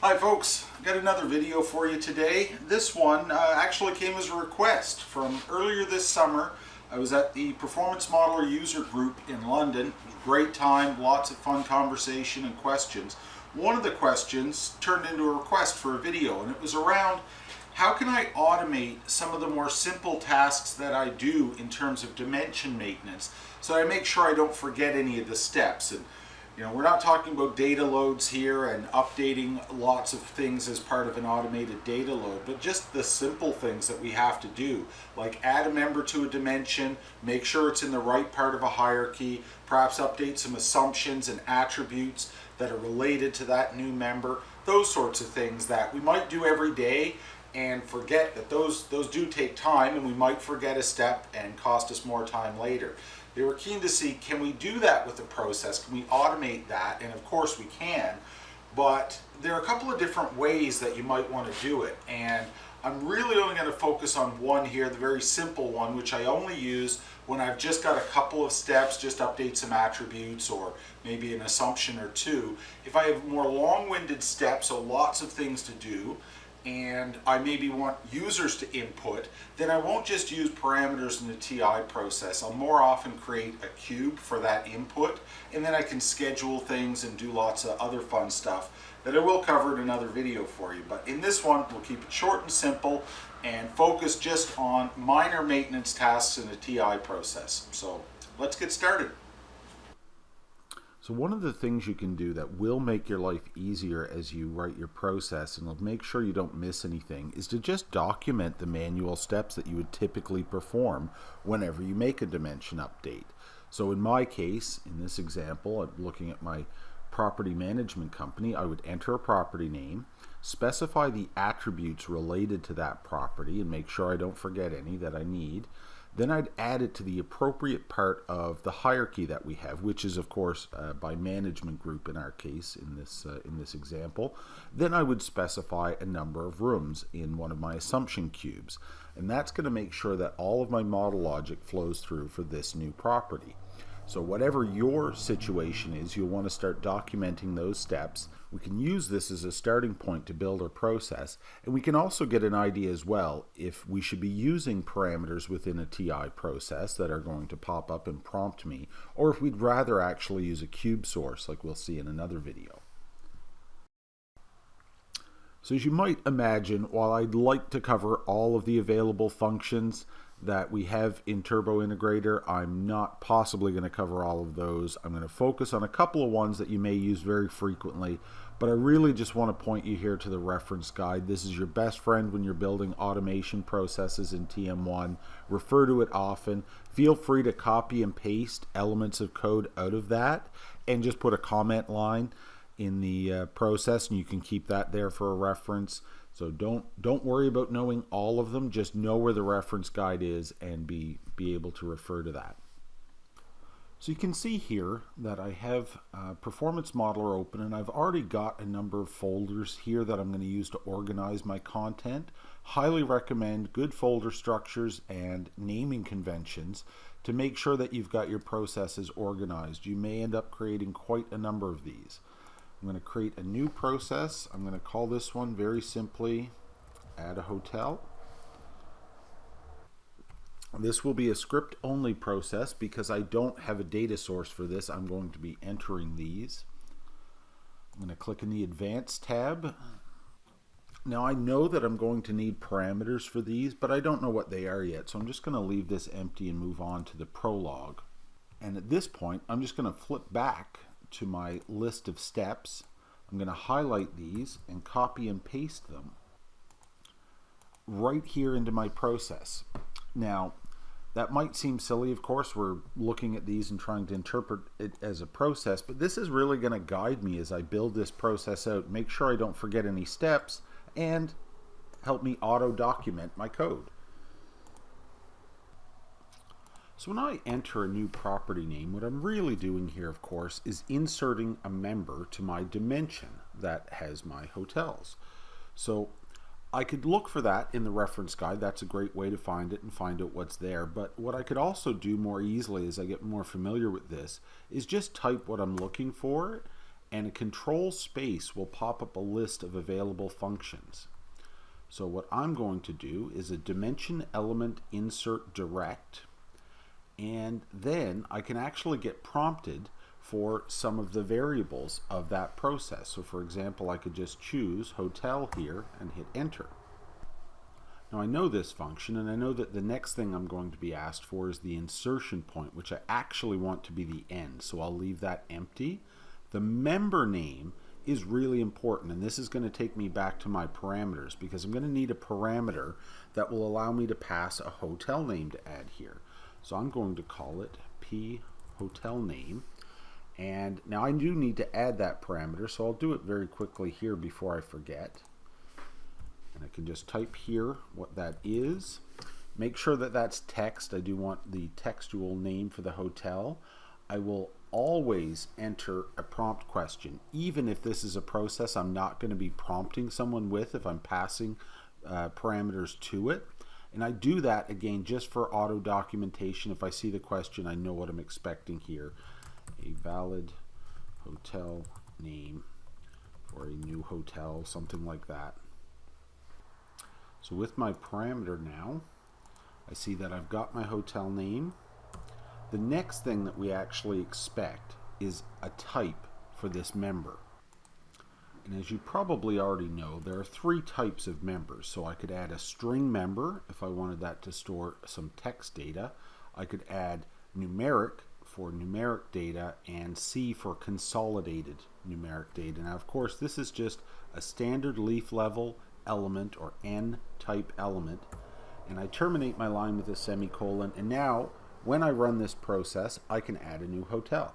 Hi folks, got another video for you today. This one actually came as a request from earlier this summer. I was at the Performance Modeler user group in London. It was a great time, lots of fun conversation and questions. One of the questions turned into a request for a video, and it was around how can I automate some of the more simple tasks that I do in terms of dimension maintenance so I make sure I don't forget any of the steps. And we're not talking about data loads here and updating lots of things as part of an automated data load, but just the simple things that we have to do, like add a member to a dimension, make sure it's in the right part of a hierarchy, perhaps update some assumptions and attributes that are related to that new member, those sorts of things that we might do every day and forget that those do take time, and we might forget a step and cost us more time later. They were keen to see, can we do that with the process? Can we automate that? And of course we can, but there are a couple of different ways that you might want to do it. And I'm really only going to focus on one here, the very simple one, which I only use when I've just got a couple of steps, just update some attributes or maybe an assumption or two. If I have more long-winded steps, so lots of things to do, and I maybe want users to input, then I won't just use parameters in the TI process. I'll more often create a cube for that input, and then I can schedule things and do lots of other fun stuff that I will cover in another video for you. But in this one, we'll keep it short and simple and focus just on minor maintenance tasks in the TI process. So let's get started. So one of the things you can do that will make your life easier as you write your process and will make sure you don't miss anything is to just document the manual steps that you would typically perform whenever you make a dimension update. So in my case, in this example, I'm looking at my property management company. I would enter a property name, specify the attributes related to that property and make sure I don't forget any that I need. Then I'd add it to the appropriate part of the hierarchy that we have, which is of course by management group in our case in this example. Then I would specify a number of rooms in one of my assumption cubes, and that's going to make sure that all of my model logic flows through for this new property. So whatever your situation is, you'll want to start documenting those steps. We can use this as a starting point to build our process, and we can also get an idea as well if we should be using parameters within a TI process that are going to pop up and prompt me, or if we'd rather actually use a cube source like we'll see in another video. So as you might imagine, while I'd like to cover all of the available functions that we have in Turbo Integrator, I'm not possibly going to cover all of those. I'm going to focus on a couple of ones that you may use very frequently, but I really just want to point you here to the reference guide. This is your best friend when you're building automation processes in TM1. Refer to it often. Feel free to copy and paste elements of code out of that and just put a comment line in the process, and you can keep that there for a reference. So don't worry about knowing all of them, just know where the reference guide is and be able to refer to that. So you can see here that I have Performance Modeler open, and I've already got a number of folders here that I'm going to use to organize my content. Highly recommend good folder structures and naming conventions to make sure that you've got your processes organized. You may end up creating quite a number of these. I'm going to create a new process. I'm going to call this one very simply add a hotel. This will be a script only process because I don't have a data source for this. I'm going to be entering these. I'm going to click in the Advanced tab. Now I know that I'm going to need parameters for these, but I don't know what they are yet. So I'm just going to leave this empty and move on to the prologue. And at this point, I'm just going to flip back to my list of steps. I'm going to highlight these and copy and paste them right here into my process. Now that might seem silly, of course, we're looking at these and trying to interpret it as a process, but this is really going to guide me as I build this process out, make sure I don't forget any steps, and help me auto document my code. So when I enter a new property name, what I'm really doing here, of course, is inserting a member to my dimension that has my hotels. So I could look for that in the reference guide. That's a great way to find it and find out what's there. But what I could also do more easily as I get more familiar with this is just type what I'm looking for and a control space will pop up a list of available functions. So what I'm going to do is a dimension element insert direct, and then I can actually get prompted for some of the variables of that process. So for example, I could just choose hotel here and hit enter. Now I know this function, and I know that the next thing I'm going to be asked for is the insertion point, which I actually want to be the end, so I'll leave that empty. The member name is really important, and this is going to take me back to my parameters, because I'm going to need a parameter that will allow me to pass a hotel name to add here. So I'm going to call it p hotel name, and now I do need to add that parameter, so I'll do it very quickly here before I forget. And I can just type here what that is. Make sure that that's text. I do want the textual name for the hotel. I will always enter a prompt question, even if this is a process I'm not going to be prompting someone with if I'm passing parameters to it. And I do that again just for auto documentation. If I see the question, I know what I'm expecting here. A valid hotel name for a new hotel, something like that. So with my parameter now, I see that I've got my hotel name. The next thing that we actually expect is a type for this member. And as you probably already know, there are 3 types of members. So I could add a string member if I wanted that to store some text data. I could add numeric for numeric data, and C for consolidated numeric data. Now of course this is just a standard leaf level element or n type element, and I terminate my line with a semicolon, and now when I run this process I can add a new hotel.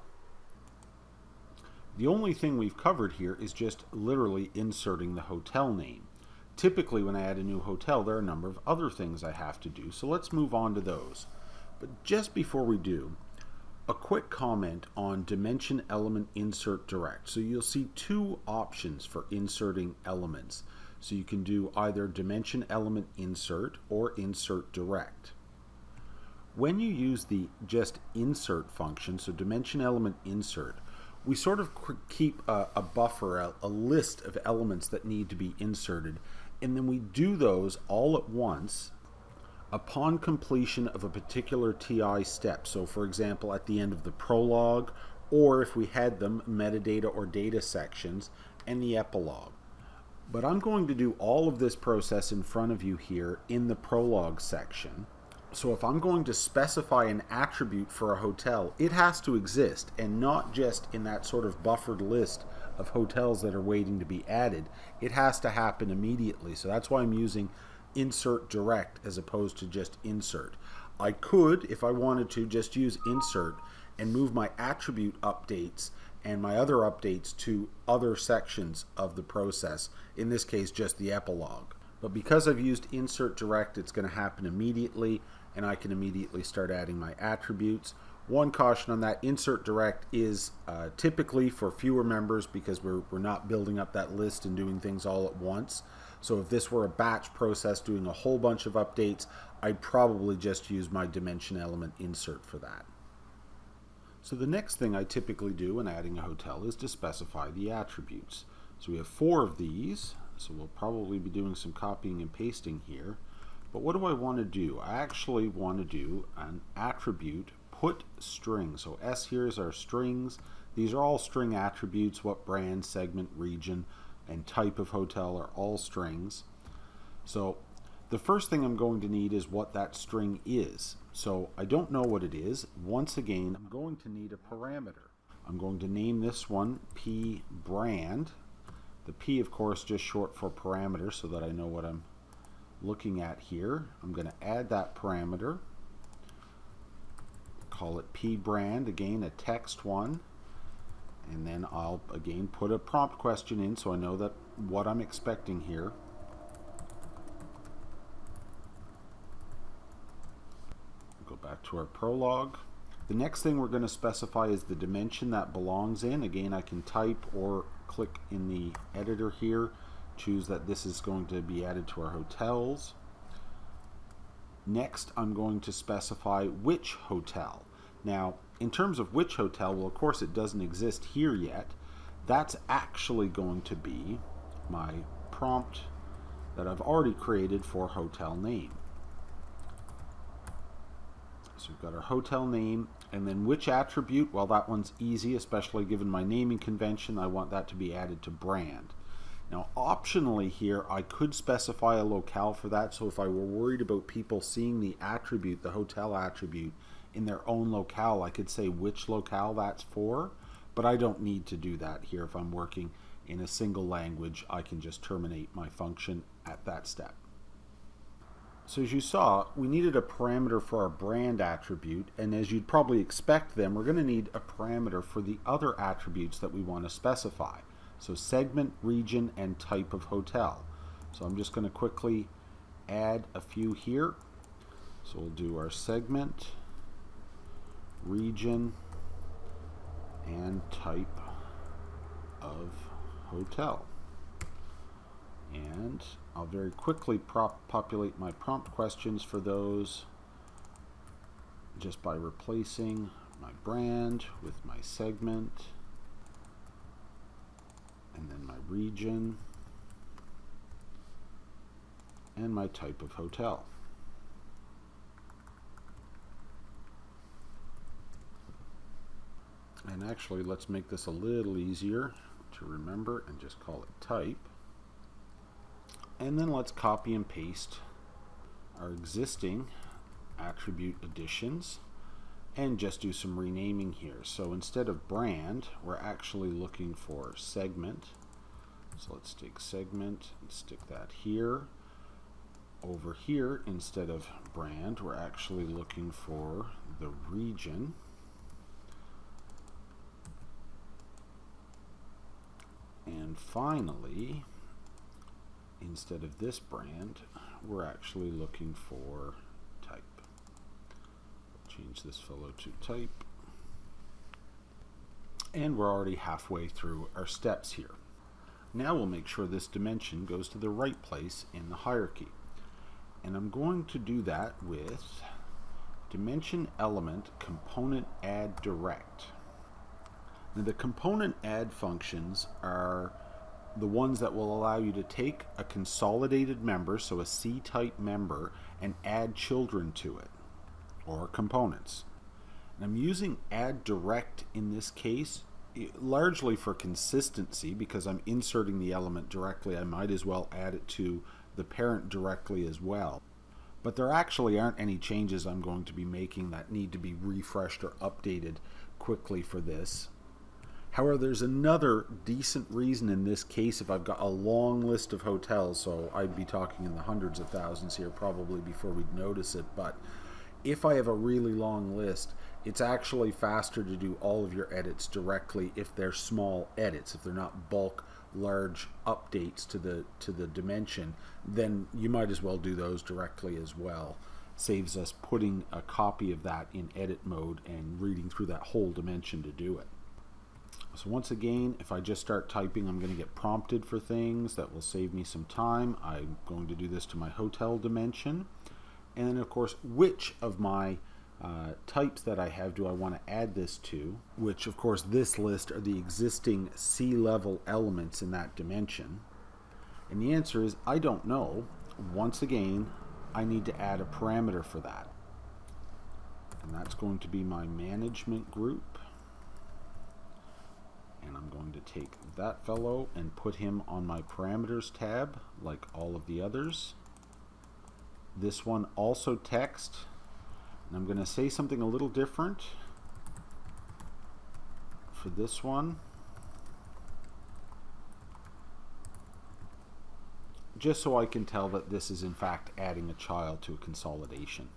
The only thing we've covered here is just literally inserting the hotel name. Typically when I add a new hotel there are a number of other things I have to do, so let's move on to those. But just before we do, a quick comment on dimension element insert direct. So you'll see 2 options for inserting elements. So you can do either dimension element insert or insert direct. When you use the just insert function, so dimension element insert, we sort of keep a buffer, a list of elements that need to be inserted, and then we do those all at once upon completion of a particular TI step. So for example, at the end of the prologue, or if we had them, metadata or data sections, and the epilogue. But I'm going to do all of this process in front of you here in the prologue section. So if I'm going to specify an attribute for a hotel, it has to exist, and not just in that sort of buffered list of hotels that are waiting to be added. It has to happen immediately. So that's why I'm using insert direct as opposed to just insert. I could, if I wanted to, just use insert and move my attribute updates and my other updates to other sections of the process, in this case just the epilogue. But because I've used insert direct, it's going to happen immediately, and I can immediately start adding my attributes. One caution on that, insert direct is typically for fewer members because we're not building up that list and doing things all at once. So if this were a batch process doing a whole bunch of updates, I'd probably just use my dimension element insert for that. So the next thing I typically do when adding a hotel is to specify the attributes. So we have 4 of these, so we'll probably be doing some copying and pasting here. But what do I want to do? I actually want to do an attribute put string. So S here is our strings. These are all string attributes. What brand, segment, region, and type of hotel are all strings. So the first thing I'm going to need is what that string is. So I don't know what it is. Once again, I'm going to need a parameter. I'm going to name this one P brand. The P, of course, just short for parameter so that I know what I'm looking at here. I'm going to add that parameter. Call it P brand, again a text one. And then I'll again put a prompt question in so I know that what I'm expecting here. Go back to our prologue. The next thing we're going to specify is the dimension that belongs in. Again, I can type or click in the editor here, choose that this is going to be added to our hotels. Next, I'm going to specify which hotel. Now, in terms of which hotel, well, of course, it doesn't exist here yet. that's actually going to be my prompt that I've already created for hotel name. So we've got our hotel name, and then which attribute? Well, that one's easy, especially given my naming convention. I want that to be added to brand. Now, optionally here, I could specify a locale for that, so if I were worried about people seeing the attribute, the hotel attribute, in their own locale, I could say which locale that's for, but I don't need to do that here. If I'm working in a single language, I can just terminate my function at that step. So as you saw, we needed a parameter for our brand attribute, and as you'd probably expect then, we're going to need a parameter for the other attributes that we want to specify. So segment, region, and type of hotel. So I'm just going to quickly add a few here. So we'll do our segment, region, and type of hotel. And I'll very quickly populate my prompt questions for those just by replacing my brand with my segment, and then my region, and my type of hotel. And actually, let's make this a little easier to remember and just call it type. And then let's copy and paste our existing attribute additions and just do some renaming here. So instead of brand, we're actually looking for segment. So let's take segment and stick that here. Over here, instead of brand, we're actually looking for the region. And finally, instead of this brand, we're actually looking for type. Change this fellow to type. And we're already halfway through our steps here. Now we'll make sure this dimension goes to the right place in the hierarchy. And I'm going to do that with dimension element component add direct. Now the component add functions are the ones that will allow you to take a consolidated member, so a C-type member, and add children to it, or components. And I'm using add direct in this case, largely for consistency, because I'm inserting the element directly. I might as well add it to the parent directly as well. But there actually aren't any changes I'm going to be making that need to be refreshed or updated quickly for this. However, there's another decent reason in this case if I've got a long list of hotels, so I'd be talking in the hundreds of thousands here probably before we'd notice it, but if I have a really long list, it's actually faster to do all of your edits directly if they're small edits, if they're not bulk large updates to the dimension, then you might as well do those directly as well. Saves us putting a copy of that in edit mode and reading through that whole dimension to do it. So once again, if I just start typing, I'm going to get prompted for things. That will save me some time. I'm going to do this to my hotel dimension. And then, of course, which of my types that I have do I want to add this to? Which, of course, this list are the existing C-level elements in that dimension. And the answer is, I don't know. Once again, I need to add a parameter for that. And that's going to be my management group. And I'm going to take that fellow and put him on my parameters tab like all of the others. This one also text, and I'm going to say something a little different for this one, just so I can tell that this is in fact adding a child to a consolidation.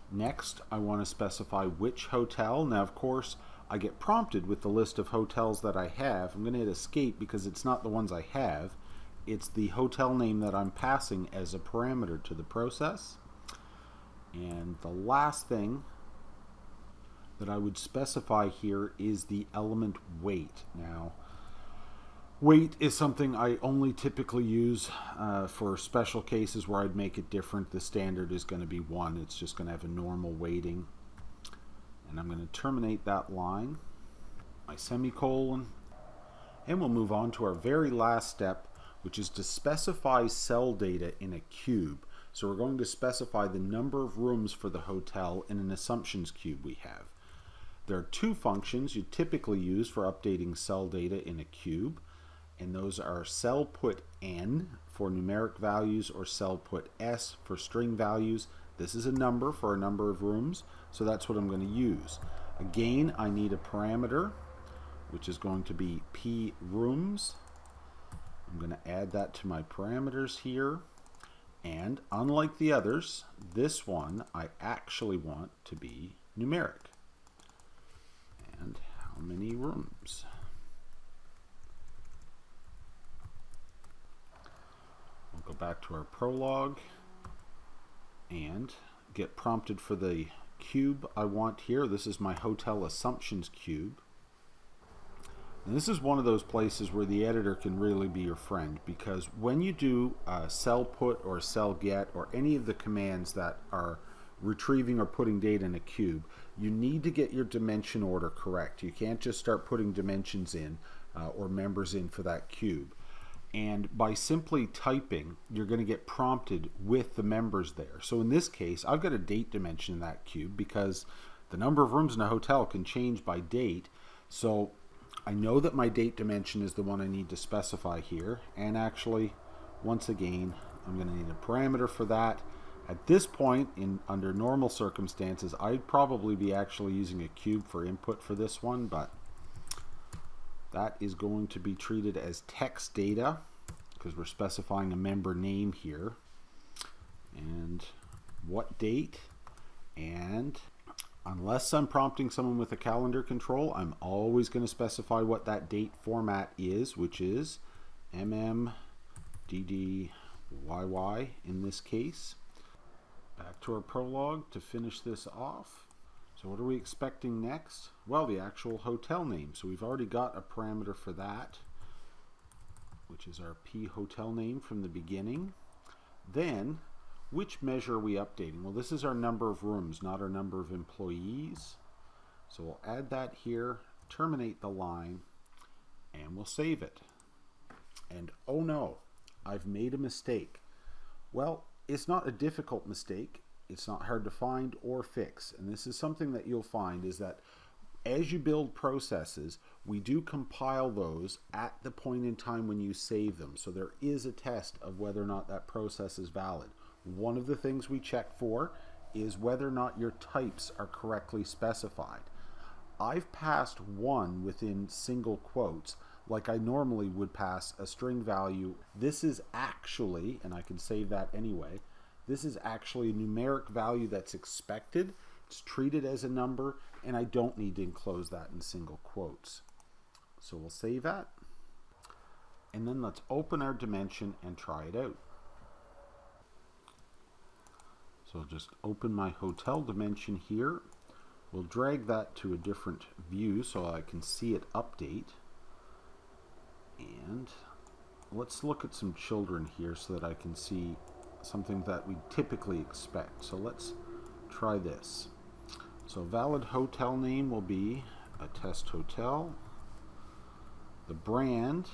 Next, I want to specify which hotel. Now, of course, I get prompted with the list of hotels that I have. I'm going to hit escape because it's not the ones I have. It's the hotel name that I'm passing as a parameter to the process. And the last thing that I would specify here is the element weight. Now, weight is something I only typically use for special cases where I'd make it different. The standard is going to be 1. It's just going to have a normal weighting. And I'm going to terminate that line, my semicolon, and we'll move on to our very last step, which is to specify cell data in a cube. So we're going to specify the number of rooms for the hotel in an assumptions cube we have. There are two functions you typically use for updating cell data in a cube, and those are cell put n for numeric values or cell put s for string values. This is a number for a number of rooms, so that's what I'm going to use. Again, I need a parameter, which is going to be p rooms. I'm going to add that to my parameters here, and unlike the others, this one I actually want to be numeric. And how many rooms? We'll go back to our prologue and get prompted for the cube I want here. This is my hotel assumptions cube. And this is one of those places where the editor can really be your friend, because when you do a cell put or cell get or any of the commands that are retrieving or putting data in a cube, you need to get your dimension order correct. You can't just start putting dimensions in or members in for that cube. And by simply typing, you're going to get prompted with the members there. So in this case, I've got a date dimension in that cube because the number of rooms in a hotel can change by date. So I know that my date dimension is the one I need to specify here. And actually, once again, I'm going to need a parameter for that. At this point, under normal circumstances, I'd probably be actually using a cube for input for this one, but that is going to be treated as text data because we're specifying a member name here. And what date, and unless I'm prompting someone with a calendar control, I'm always going to specify what that date format is, which is MMDDYY in this case. Back to our prologue to finish this off. So what are we expecting next? Well, the actual hotel name. So we've already got a parameter for that, which is our P hotel name from the beginning. Then, which measure are we updating? Well, this is our number of rooms, not our number of employees. So we'll add that here, terminate the line, and we'll save it. And oh no, I've made a mistake. Well, it's not a difficult mistake. It's not hard to find or fix. And this is something that you'll find is that as you build processes, we do compile those at the point in time when you save them. So there is a test of whether or not that process is valid. One of the things we check for is whether or not your types are correctly specified. I've passed one within single quotes like I normally would pass a string value. This is actually, and I can save that anyway, this is actually a numeric value that's expected. It's treated as a number, and I don't need to enclose that in single quotes. So we'll save that, and then let's open our dimension and try it out. So I'll just open my hotel dimension here. We'll drag that to a different view so I can see it update. And let's look at some children here so that I can see something that we typically expect. So let's try this. So valid hotel name will be a test hotel. The brand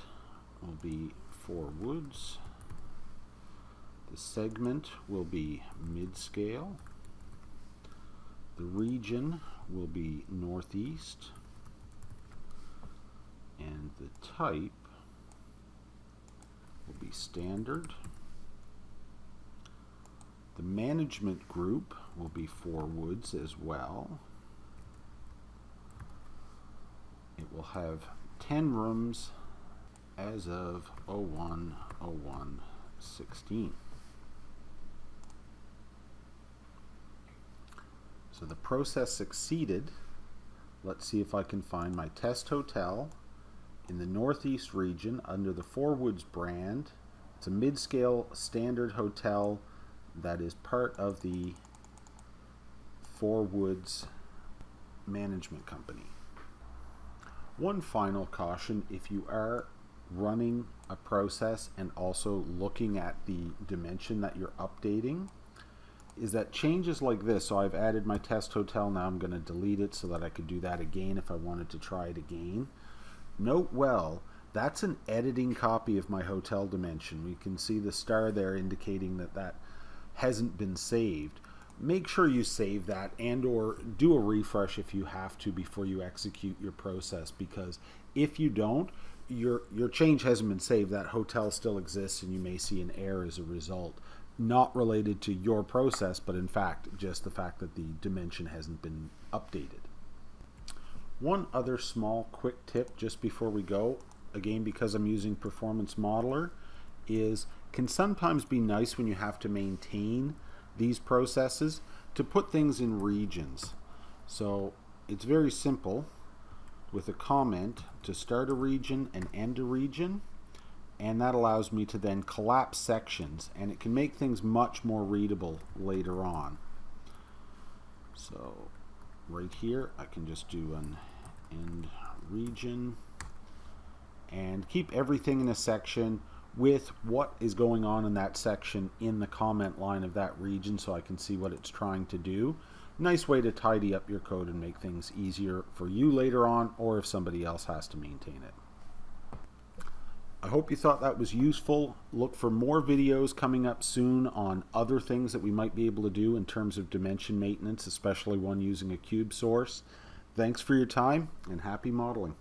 will be Four Woods. The segment will be mid-scale. The region will be Northeast. And the type will be standard. The management group will be Four Woods as well. It will have 10 rooms as of 01/01/16. So the process succeeded. Let's see if I can find my test hotel in the Northeast region under the Four Woods brand. It's a mid-scale standard hotel that is part of the Four Woods management company. One final caution: if you are running a process and also looking at the dimension that you're updating, is that changes like this, so I've added my test hotel, now I'm going to delete it so that I could do that again if I wanted to try it again. Note well, that's an editing copy of my hotel dimension. We can see the star there indicating that that hasn't been saved. Make sure you save that and or do a refresh if you have to before you execute your process, because if you don't, your change hasn't been saved. That hotel still exists and you may see an error as a result, not related to your process, but in fact just the fact that the dimension hasn't been updated. One other small quick tip just before we go, again because I'm using Performance Modeler, is can sometimes be nice when you have to maintain these processes to put things in regions. So it's very simple with a comment to start a region and end a region, and that allows me to then collapse sections, and it can make things much more readable later on. So right here I can just do an end region and keep everything in a section with what is going on in that section in the comment line of that region, so I can see what it's trying to do. Nice way to tidy up your code and make things easier for you later on, or if somebody else has to maintain it. I hope you thought that was useful. Look for more videos coming up soon on other things that we might be able to do in terms of dimension maintenance, especially one using a cube source. Thanks for your time and happy modeling.